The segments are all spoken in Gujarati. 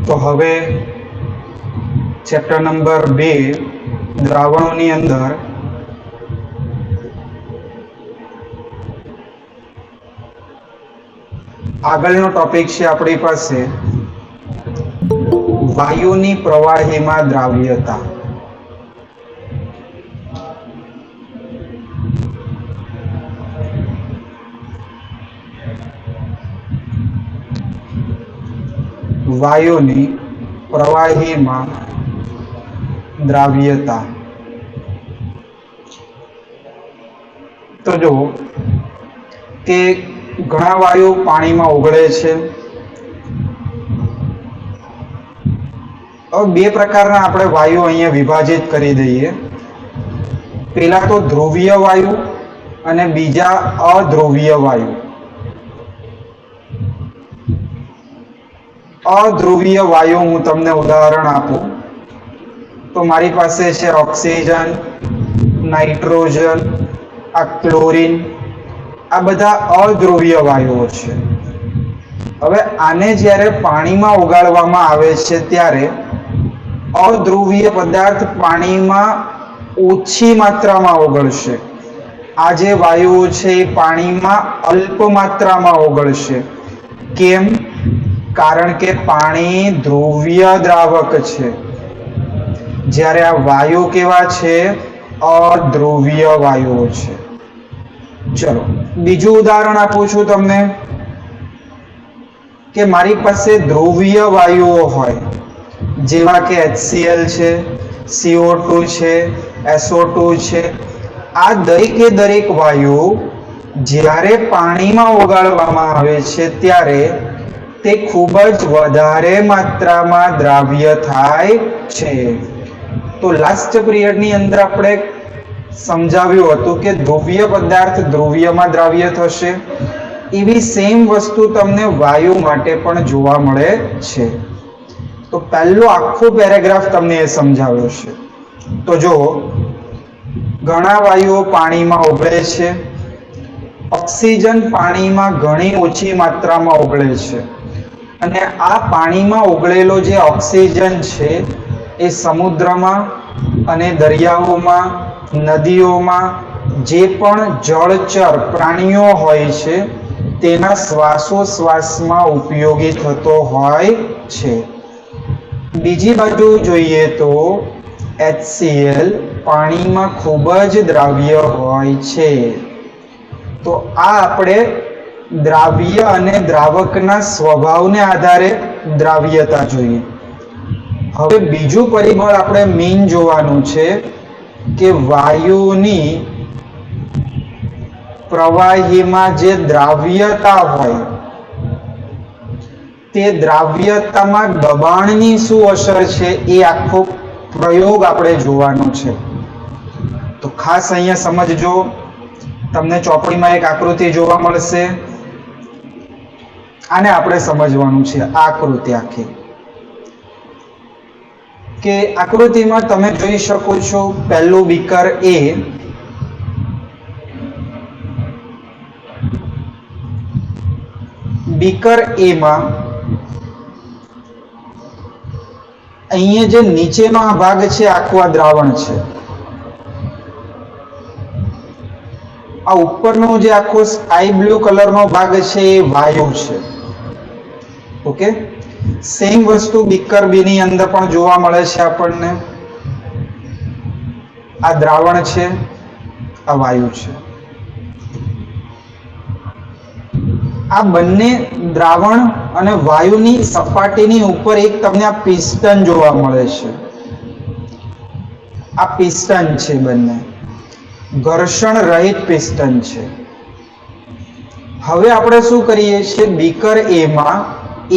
તો હવે ચેપ્ટર નંબર 2 દ્રાવણોની અંદર આગળનો ટોપિક છે આપણી પાસે વાયુની પ્રવાહીમાં દ્રાવ્યતા. વાયુની પ્રવાહીમાં દ્રાવ્યતા. તો જો કે ઘણા વાયુ પાણીમાં ઓગળે છે. હવે બે પ્રકારના આપણે વાયુ અહીંયા વિભાજિત કરી દઈએ. પેલા તો ધ્રુવીય વાયુ અને બીજા અધ્રુવીય વાયુ. અધ્રુવીય વાયુ હું તમને ઉદાહરણ આપું તો મારી પાસે છે ઓક્સિજન, નાઇટ્રોજન, આ ક્લોરીન, આ બધા અધ્રુવીય વાયુઓ છે. હવે આને જ્યારે પાણીમાં ઓગાળવામાં આવે છે ત્યારે અધ્રુવીય પદાર્થ પાણીમાં ઓછી માત્રામાં ઓગળશે. આ જે વાયુઓ છે એ પાણીમાં અલ્પ માત્રામાં ઓગળશે. કેમ? કારણ કે પાણી ધ્રુવીય દ્રાવક છે, જ્યારે આ વાયુ કેવા છે? અધ્રુવીય વાયુઓ છે. ચલો બીજું ઉદાહરણ આપું છું તમને કે મારી પાસે ધ્રુવીય વાયુઓ હોય જેવા કે HCl છે, CO2 છે, SO2 છે. આ દરેકે દરેક વાયુ જ્યારે પાણીમાં ઓગાળવામાં આવે છે ત્યારે તે ખૂબ જ વધારે માત્રામાં દ્રાવ્ય થાય છે. તો લાસ્ટ પિરિયડની અંદર આપણે સમજાવ્યું હતું કે ધ્રુવીય પદાર્થ ધ્રુવીયમાં દ્રાવ્ય થશે. એવી સેમ વસ્તુ તમને વાયુ માટે પણ જોવા મળે છે. તો પહેલો આખો પેરેગ્રાફ તમને એ સમજાવ્યો છે. તો જો ઘણા વાયુઓ પાણીમાં ઓગળે છે. ઓક્સિજન પાણીમાં ઘણી ઓછી માત્રામાં ઓગળે છે અને આ પાણીમાં ઓગળેલો જે ઓક્સિજન છે એ સમુદ્રમાં અને દરિયાઓમાં, નદીઓમાં જે પણ જળચર પ્રાણીઓ હોય છે તેના શ્વાસોશ્વાસમાં ઉપયોગી થતો હોય છે. બીજી બાજુ જોઈએ તો HCl પાણીમાં ખૂબ જ દ્રાવ્ય હોય છે. તો આ આપણે દ્રાવ્ય અને દ્રાવકના સ્વભાવને આધારે દ્રાવ્યતા જોઈએ. હવે બીજું પરિબળ આપણે મેઇન જોવાનું છે કે વાયુની પ્રવાહીમાં જે દ્રાવ્યતા હોય તે દ્રાવ્યતામાં દબાણની શું અસર છે એ આખો પ્રયોગ આપણે જોવાનો છે. તો ખાસ અહીંયા સમજજો. તમને ચોપડીમાં એક આકૃતિ જોવા મળશે, આને આપણે સમજવાનું છે. આકૃતિ આખી કે આકૃતિમાં તમે જોઈ શકો છો પહેલું બીકર એ, બીકર એમાં અહીંયા જે નીચેનો આ ભાગ છે આખો આ દ્રાવણ છે. આ ઉપરનો જે આખો સ્કાય બ્લુ કલરનો ભાગ છે એ વાયુ છે. ઓકે, સેમ વસ્તુ બીકર બી ની અંદર પણ જોવા મળે છે આપણને. આ દ્રાવણ છે, આ વાયુ છે. આ બંને દ્રાવણ અને વાયુની સપાટીની ઉપર એક તમને આ પિસ્ટન જોવા મળે છે. આ પિસ્ટન છે, બંને ઘર્ષણ રહિત પિસ્ટન છે. હવે આપણે શું કરીએ છીએ, બીકર એમાં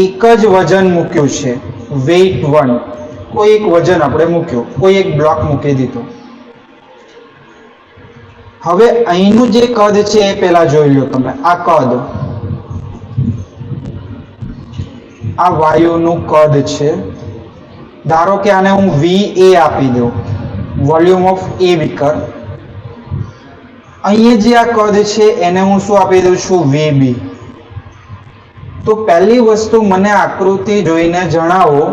એક જ વજન મૂક્યું છે, વેઇટ 1. કોઈ એક વજન આપણે મૂક્યું, કોઈ એક બ્લોક મૂકી દીધો. હવે અહીંનું જે કદ છે એ પહેલા જોઈ લો તમે. આ કદ, આ વાયુનું કદ છે. ધારો કે આને હું VA આપી દઉં, વોલ્યુમ ઓફ એ બીકર. અહીંયા જે આ કદ છે એને હું શું આપી દઉં છું, VB. તો પહેલી વસ્તુ મને આકૃતિ જોઈને જણાવો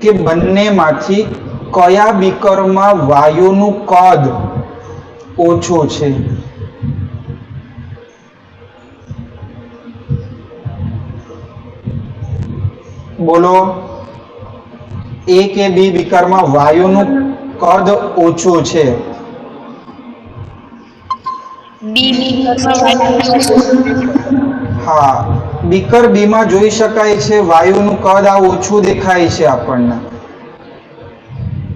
કે બંનેમાંથી કયા બીકરમાં વાયુનું કદ ઓછું છે? બોલો, એ કે બી બીકરમાં વાયુનું કદ ઓછું છે? હા, બીકર બી માં જોઈ શકાય છે વાયુનું કદ આ ઓછું દેખાય છે આપણને.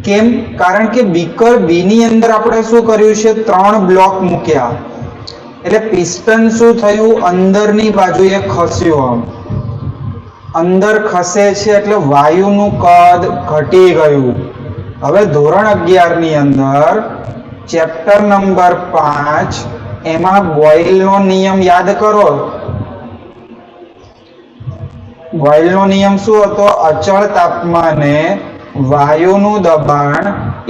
કેમ? કારણ કે બીકર બી ની અંદર આપણે શું કર્યું છે? 3 બ્લોક મૂક્યા. એટલે પિસ્ટન શું થયું? અંદરની બાજુએ ખસ્યું. અંદર ખસે છે એટલે વાયુનું કદ ઘટી ગયું. હવે ધોરણ 11 ની અંદર ચેપ્ટર નંબર 5 એમાં બોયલનો નિયમ યાદ કરો. બોયલનો નિયમ શું હતો? અચળ તાપમાને વાયુનું દબાણ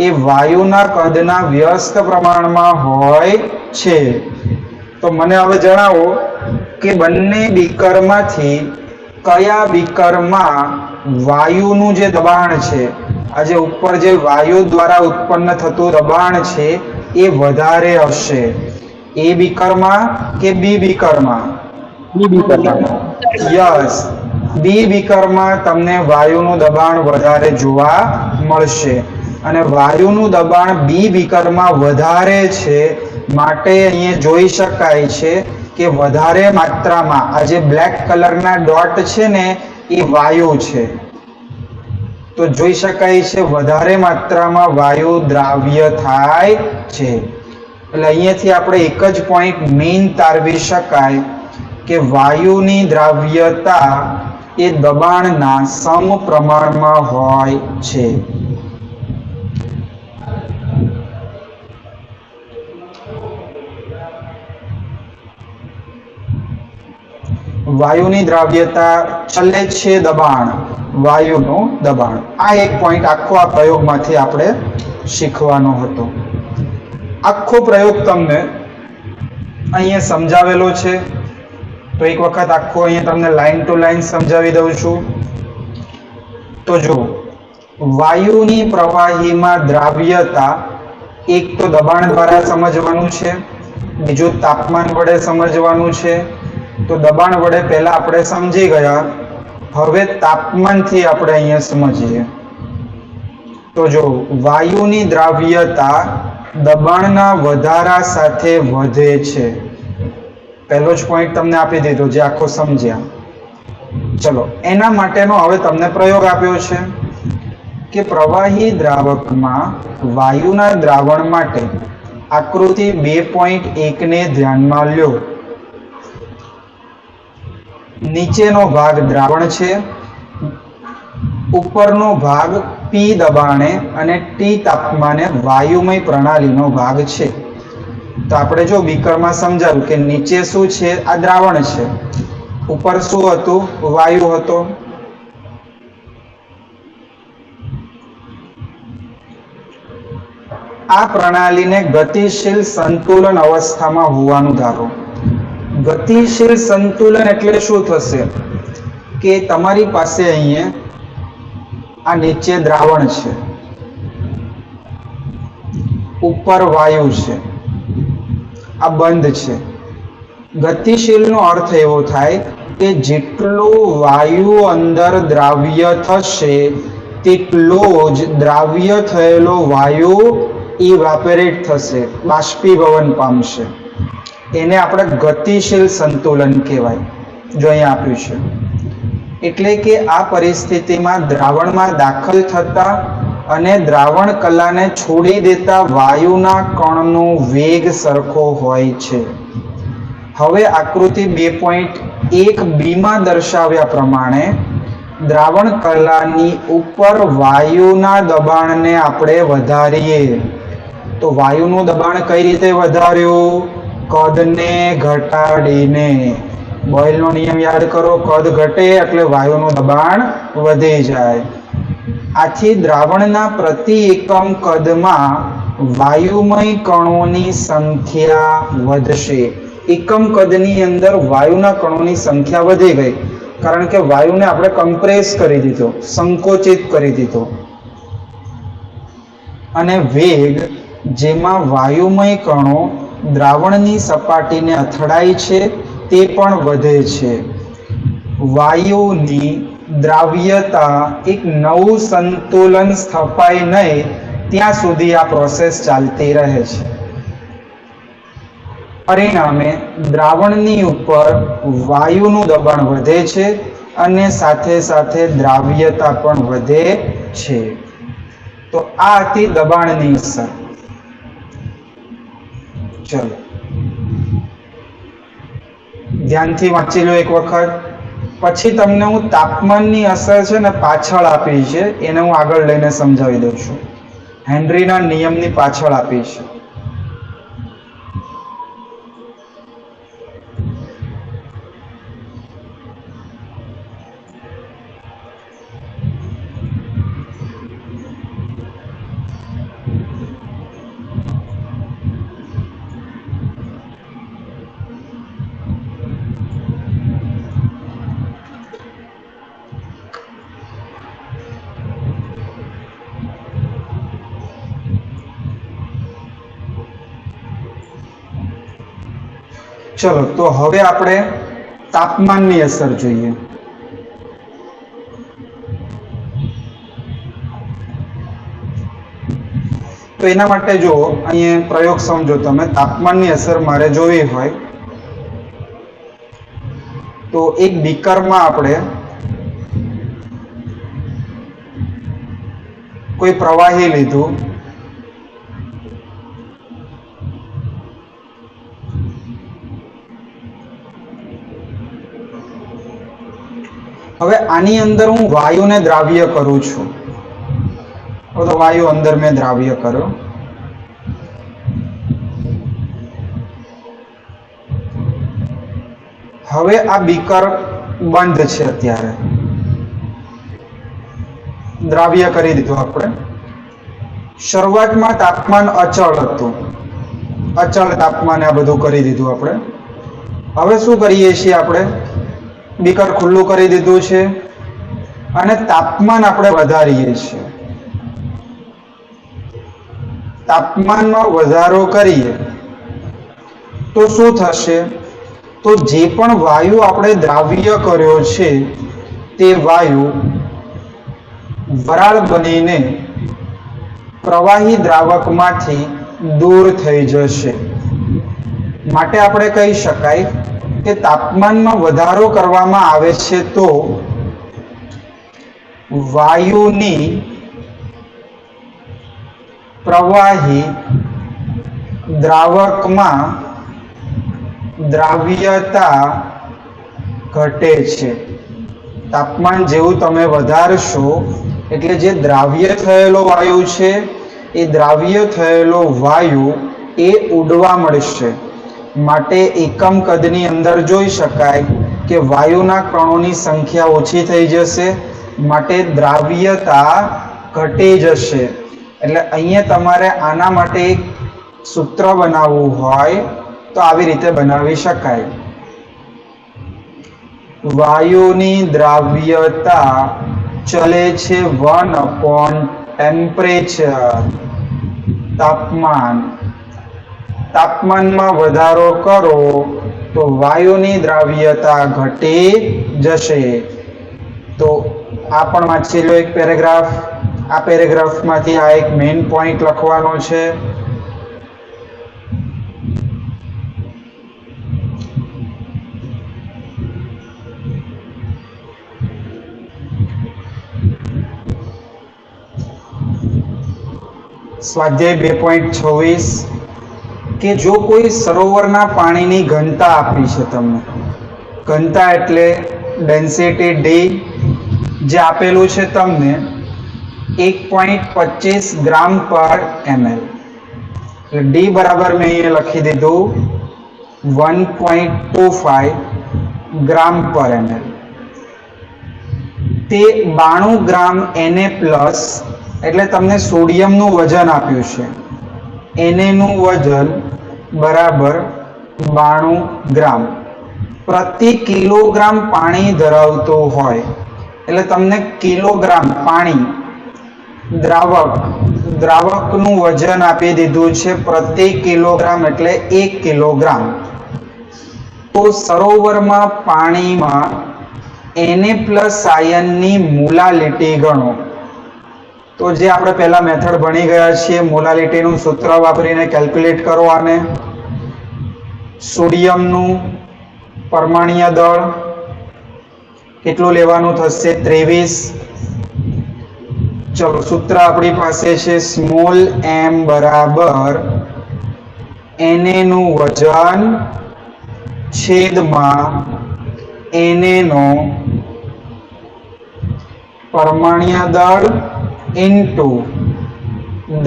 એ વાયુના કદના વ્યસ્ત પ્રમાણમાં હોય છે. તો મને હવે જણાવો કે બંને બીકરમાંથી કયા બીકરમાં વાયુનું જે દબાણ છે, આ જે ઉપર જે વાયુ દ્વારા ઉત્પન્ન થતું દબાણ છે એ વધારે હશે? એ બીકરમાં કે બી બીકરમાં? બી બીકરમાં. યસ, બી બીકરમાં તમને વાયુનું દબાણ વધારે જોવા મળશે. અને વાયુનું દબાણ બી બીકરમાં વધારે છે માટે અહીંયા જોઈ શકાય છે કે વધારે માત્રામાં આ જે બ્લેક કલરના ડોટ છે ને એ વાયુ છે. તો જોઈ શકાય છે વધારે માત્રામાં વાયુ દ્રાવ્ય થાય છે. એટલે અહીંયાથી આપણે એક જ પોઈન્ટ મેઇન તારવી શકાય કે વાયુની દ્રાવ્યતા એ દબાણના સમપ્રમાણમાં હોય છે. વાયુની દ્રાવ્યતા ચલે છે દબાણ, વાયુનું દબાણ. આ એક પોઈન્ટ આખો આ પ્રયોગમાંથી આપણે શીખવાનો હતો. આખો પ્રયોગ તમને અહીંયા સમજાવેલો છે. તો એક વખત આખો અહીંયા તમને લાઈન ટુ લાઈન સમજાવી દઉં છું. તો જો વાયુની પ્રવાહીમાં દ્રાવ્યતા એક તો દબાણ દ્વારા સમજવાનું છે, બીજું તાપમાન વડે સમજવાનું છે. તો દબાણ વડે પહેલા આપણે સમજી ગયા, હવે તાપમાનથી આપણે અહીંયા સમજીએ. તો જો વાયુની દ્રાવ્યતા દબાણના વધારા સાથે વધે છે. પહેલો જ પોઈન્ટ તમને આપી દીધો જે આખો સમજ્યા. ચલો, એના માટેનો હવે તમને પ્રયોગ આપ્યો છે કે પ્રવાહી દ્રાવકમાં વાયુના દ્રાવણ માટે આકૃતિ 2.1 ને ધ્યાનમાં લ્યો. નીચેનો ભાગ દ્રાવણ છે, ઉપરનો ભાગ પી દબાણે અને ટી તાપમાને વાયુમય પ્રણાલીનો ભાગ છે. તો આપણે જો બીકરમાં સમજાવ્યું કે નીચે શું છે? આ દ્રાવણ છે. ઉપર શું હતું? વાયુ હતો. આ પ્રણાલીને ગતિશીલ સંતુલન અવસ્થામાં હોવાનું ધારો. ગતિશીલ સંતુલન એટલે શું થશે કે તમારી પાસે અહીંયા આ નીચે દ્રાવણ છે, ઉપર વાયુ છે, આ બંધ છે. ગતિશીલનો અર્થ એવો થાય કે જેટલું વાયુ અંદર દ્રાવ્ય થશે તેટલો જ દ્રાવ્ય થયેલો વાયુ ઇવાપોરેટ થશે, બાષ્પીભવન પામશે. એને આપણે ગતિશીલ સંતુલન કહેવાય. જો અહીંયા આપ્યું છે એટલે કે આ પરિસ્થિતિમાં દ્રાવણમાં દાખલ થતા અને દ્રાવણ કલાને છોડી દેતા વાયુના કણનો વેગ સરખો હોય છે. હવે આકૃતિ 2.1 માં દર્શાવ્યા પ્રમાણે દ્રાવણ કલાની ઉપર વાયુના દબાણને આપણે વધારીએ. તો વાયુનું દબાણ કઈ રીતે વધાર્યું? કદને ઘટાડીને. બોયલનો નિયમ યાદ કરો, કદ ઘટે એટલે વાયુનું દબાણ વધી જાય. આથી દ્રાવણના પ્રતિ એકમ કદમાં વાયુમય કણોની સંખ્યા વધશે. એકમ કદની અંદર વાયુના કણોની સંખ્યા વધી ગઈ, કારણ કે વાયુને આપણે કમ્પ્રેસ કરી દીધો, સંકોચિત કરી દીધો. અને વેગ, જેમાં વાયુમય કણો દ્રાવણની સપાટીને અથડાય છે, તે પણ વધે છે. વાયુની દ્રાવ્યતા એક નવું સંતુલન સ્થપાય નહીં ત્યાં સુધી આ પ્રોસેસ ચાલતી રહે છે. પરિણામે દ્રાવણની ઉપર વાયુનું દબાણ વધે છે અને સાથે સાથે દ્રાવ્યતા પણ વધે છે. તો આ હતી દબાણની અસર. ચલો ધ્યાનથી વાંચી લો એક વખત. પછી તમને હું તાપમાનની અસર છે ને પાછળ આપી છે, એને હું આગળ લઈને સમજાવી દઉં છું. હેનરીના નિયમની પાછળ આપી છે. ચલો તો હવે આપણે તાપમાનની અસર જોઈએ. તો એના માટે જો અહીંયા પ્રયોગ સમજો તમે. તાપમાનની અસર મારે જોવી હોય તો એક બીકરમાં આપણે કોઈ પ્રવાહી લીધું, હવે આની અંદર હું વાયુને દ્રાવ્ય કરું છું. તો વાયુ અંદર મેં દ્રાવ્ય કર્યો. હવે આ બીકર બંધ છે, અત્યારે દ્રાવ્ય કરી દીધું આપણે. શરૂઆતમાં તાપમાન અચળ હતું, અચળ તાપમાને આ બધું કરી દીધું આપણે. હવે શું કરીએ છીએ આપણે? બીકર ખુલ્લું કરી દીધું છે અને તાપમાન આપણે વધારીએ છીએ. તાપમાનમાં વધારો કરીએ તો શું થશે? તો જે પણ વાયુ આપણે દ્રાવ્ય કર્યો છે તે વાયુ વરાળ બનીને પ્રવાહી દ્રાવકમાંથી દૂર થઈ જશે. માટે આપણે કહી શકાય કે તાપમાનમાં વધારો કરવામાં આવે છે તો વાયુની પ્રવાહી દ્રાવકમાં દ્રાવ્યતા ઘટે છે. તાપમાન જેવું તમે વધારશો એટલે જે દ્રાવ્ય થયેલો વાયુ છે એ દ્રાવ્ય થયેલો વાયુ એ ઉડવા મળશે. માટે એકમ કદની અંદર જોઈ શકાય કે વાયુના કણોની સંખ્યા ઓછી થઈ જશે, માટે દ્રાવ્યતા ઘટી જશે. એટલે અહીંયા તમારે આના માટે એક સૂત્ર બનાવવું હોય તો આવી રીતે બનાવી શકાય. વાયુની દ્રાવ્યતા ચલે છે 1/ટેમ્પરેચર, તાપમાન. તાપમાનમાં વધારો કરો તો વાયુની દ્રાવ્યતા ઘટી જશે. તો આ પણ વાંચી લો એક પેરેગ્રાફ. આ પેરેગ્રાફમાંથી આ એક મેઇન પોઈન્ટ લખવાનો છે. સ્વાધ્યાય 2.26 કે જો કોઈ સરોવરના પાણીની ઘનતા આપી છે તમને, ઘનતા એટલે ડેન્સિટી ડી, જે આપેલું છે તમને 1.25 ગ્રામ પર ml. એટલે ડી બરાબર મેં અહીંયા લખી દીધું 1.25 ગ્રામ પર ml. તે 92 ગ્રામ Na પ્લસ, એટલે તમને સોડિયમનું વજન આપ્યું છે. Na નું વજન બરાબર 92 ગ્રામ પ્રતિ કિલોગ્રામ પાણી ધરાવતું હોય, એટલે તમને કિલોગ્રામ પાણી દ્રાવકનું વજન આપી દીધું છે પ્રતિ કિલોગ્રામ એટલે 1 કિલોગ્રામ. તો સરોવરમાં પાણીમાં Na+ આયનની મોલાલિટી ગણો. તો જે આપણે પહેલા મેથડ ભણી ગયા છીએ, મોલાલિટીનું સૂત્ર વાપરીને કેલ્ક્યુલેટ કરો આને. સોડિયમનું પરમાણ્વીય દળ કેટલું લેવાનું થશે? 23. ચલો, સૂત્ર આપણી પાસે છે સ્મોલ m બરાબર Na નું વજન છેદમાં Na નો પરમાણ્વીય દળ ઇન્ટુ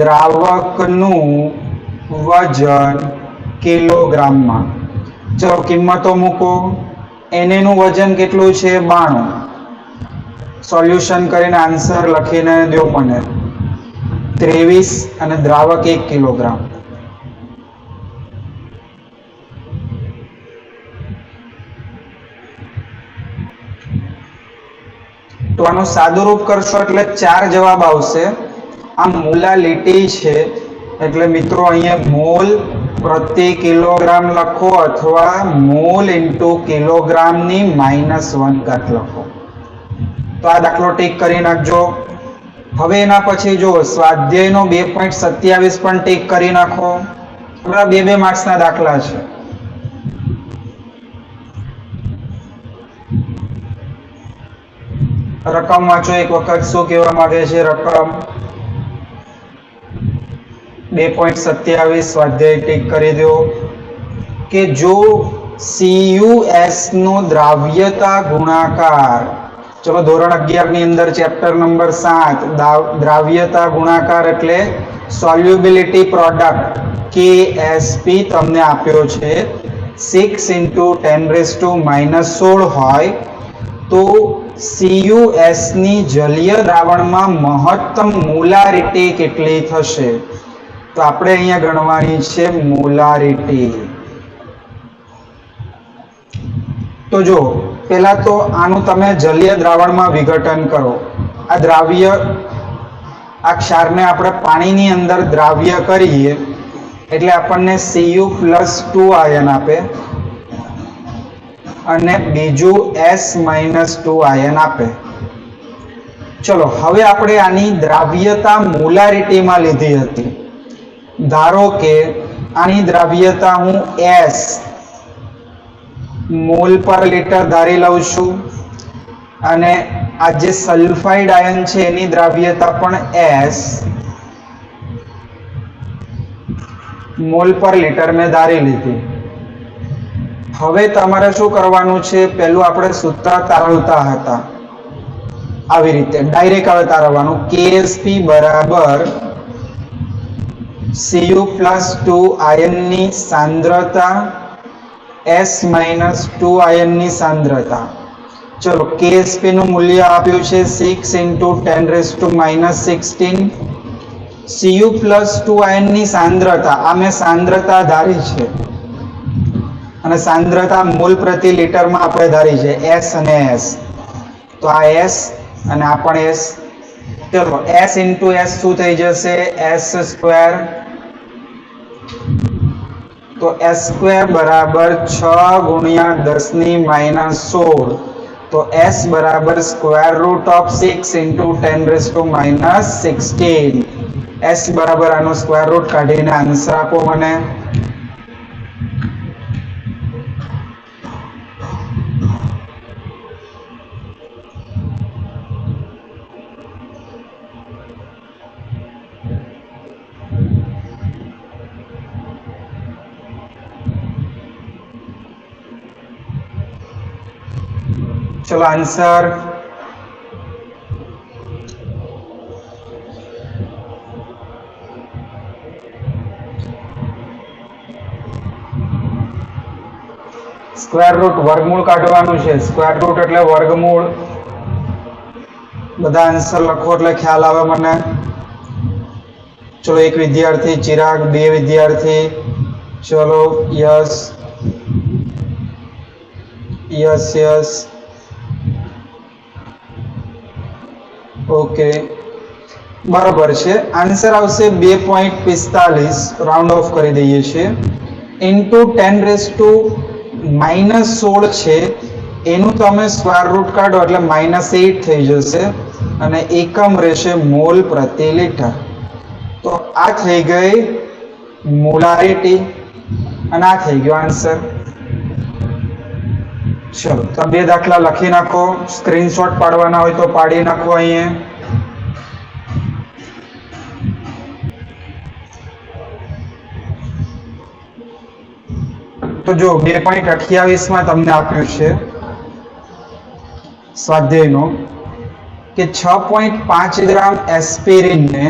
દ્રાવકનું વજન કિલોગ્રામમાં. ચલો કિંમતો મૂકો. Na નું વજન કેટલું છે? 92. સોલ્યુશન કરીને આન્સર લખીને દો મને. 23 અને દ્રાવક 1 કિલોગ્રામ. તો આનું સાદુરૂપ કરશો એટલે 4 જવાબ આવશે. આ મોલાલિટી છે એટલે મિત્રો અહીંયા મોલ પ્રતિ કિલોગ્રામ લખો અથવા મોલ ઇન્ટુ કિલોગ્રામની -1 ઘાત લખો. તો આ દાખલો ટીક કરી નાખજો. હવે એના પછી જો સ્વાધ્યાયનો 2.27 પણ ટીક કરી નાખો. આપણા 2 માર્ક્સના દાખલા છે. રકમ વાંચો એક વખત. શું કહેવા માંગે છે રકમ? 2.27 સ્વાધ્યાય ટીક કરી દો કે જો CuS નો દ્રાવ્યતા ગુણાકાર, ચલો ધોરણ 11 ની અંદર ચેપ્ટર નંબર 7 દ્રાવ્યતા ગુણાકાર એટલે સોલ્યુબિલિટી પ્રોડક્ટ KSP તમને આપ્યો છે 6 × 10⁻⁻16 હોય તો CuS ની જલીય દ્રાવણમાં મહત્તમ મોલારિટી કેટલી થશે? તો આપણે અહીંયા ગણવાની છે મોલારિટી. તો જો પહેલા તો આનું તમે જલીય દ્રાવણમાં વિઘટન કરો. આ દ્રાવ્ય, આ ક્ષારને આપણે પાણીની અંદર દ્રાવ્ય કરીએ એટલે આપણને Cu+2 આયન આપે અને બીજું S-2 આયન આપે. ચલો હવે આપણે આની દ્રાવ્યતા મોલારિટીમાં લીધી હતી. ધારો કે આની દ્રાવ્યતા હું S મોલ પર લિટર ધારી લઉં છું અને આ જે સલ્ફાઇડ આયન છે એની દ્રાવ્યતા પણ S મોલ પર લિટર મેં ધારી લીધી. હવે તમારે શું કરવાનું છે? પહેલું આપણે સૂત્ર તારવતા હતા આવી રીતે ડાયરેક્ટ હવે તારવવાનું. KSP બરાબર Cu+2 આયનની સાંદ્રતા S-2 આયનની સાંદ્રતા. ચલો KSP નું મૂલ્ય આપ્યું છે 6 × 10⁻16. Cu+2 આયનની સાંદ્રતા, આ મેં સાંદ્રતા ધારી છે અને સાંદ્રતા મોલ પ્રતિ લિટરમાં આપણે ધારી છે S અને S. તો આ S અને આ પણ S. ચલો S × S શું થઈ જશે? S². તો S² બરાબર 6 × 10⁻16. તો S બરાબર √6 × 10⁻16. S બરાબર આનો સ્ક્વેર રૂટ કાઢીને આન્સર આપો મને. चलो आंसर स्क्वेर रूट वर्गमूल काढवानुं छे। स्क्वेर रूट एटले वर्गमूल। बधा आंसर लखो एटले ख्याल आवे मने। चलो एक विद्यार्थी चिराग, बे विद्यार्थी, चलो यश, यस यस ओके बराबर है। आंसर आवशे 2.45 राउंड ऑफ कर दीए छे इंटू 10⁻⁻16 है एनु तमे स्क्वायर रूट काढो એટલે -8 થઈ જશે અને એકમ રહેશે મોલ પ્રતિ લિટર। તો આ થઈ ગઈ મોલારિટી અને આ થઈ ગયો આન્સર। चलो तो बे दाखला लखी नाखो, स्क्रीनशॉट पाड़वाना होय तो पाड़ी नाखो। अहीं तो जो 2.28 में तमने आप्युं छे स्वाध्यायनो के 6.5 ग्राम एस्पिरिन ने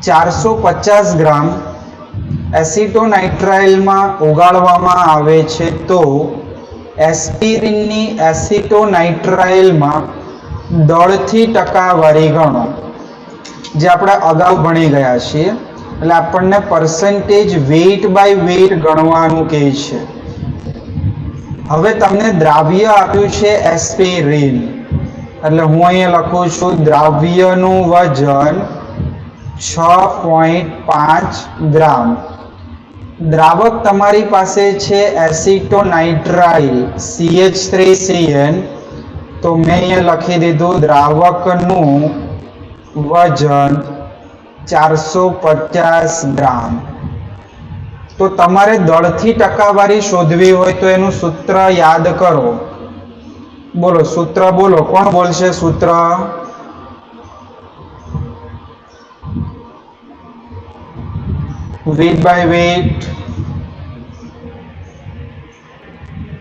450 ग्राम एसिटोनाइट्राइल में ओगाळवामां आवे छे तो एस्पिरिन नी एसिटोनाइट्राइल में दळथी टकावारी गणो। जे आपणे अगाऊ भणी गया छीए એટલે આપણને पर्सेंटेज वेट बाय वेट गणवानुं कहे छे। હવે તમને દ્રાવ્ય આપ્યું છે એસ્પિરિન એટલે હું અહીંયા લખું છું દ્રાવ્યનું વજન 6.5 ગ્રામ। द्रावक तमारी पासे छे एसिटोनाइट्राइल CH3CN तो मैं ये लखी दीधुं द्रावकनु वजन 450 ग्राम। तो तमारे दळथी टकावारी शोधवी होय तो एनु सूत्र याद करो। बोलो सूत्र बोलो, कोण बोलशे सूत्र? वेट बाय वेट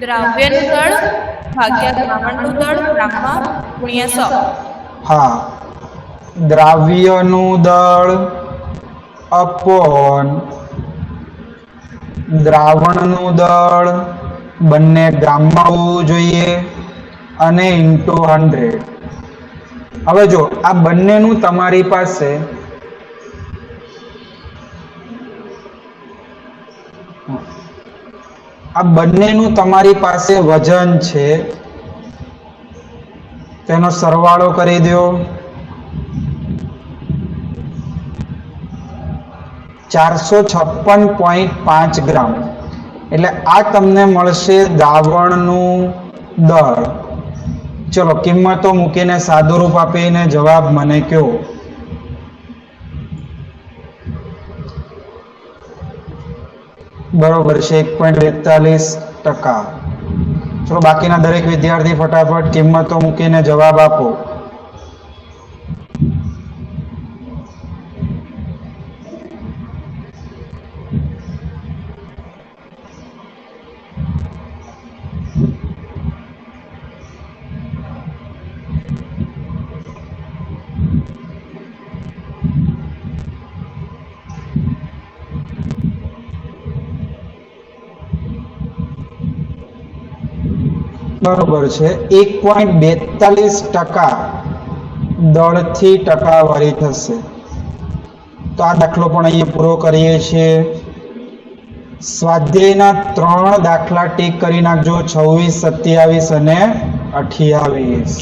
द्रव्यનું દળ ભાગ્યા દ્રાવણનું દળ ગ્રામમાં ગુણ્યા 100। हाँ द्राव्यનું દળ अपॉन द्रावणનું દળ બંને ગ્રામમાં હોવું જોઈએ અને ઇન્ટુ 100। હવે જો આ બંનેનું તમારી પાસે આ બંનેનું તમારી પાસે વજન છે તેનો સરવાળો કરી દો। 456.5 ગ્રામ એટલે આ તમને મળશે દ્રાવણનું દળ। ચલો કિંમતો મૂકીને સાદુરૂપ આપીને જવાબ મને કહો। बराबर है 1.42%। चलो बाकीना दरेक विद्यार्थी फटाफट किंमतो मूकीने जवाब आपो। बराबर है 1.42% दळथी टकावारी थशे। तो आ दाखलो पण अहीं पूरो करीए छीए। स्वाध्यायना 3 दाखला टीक करी नाखजो 26, 27 અને 28।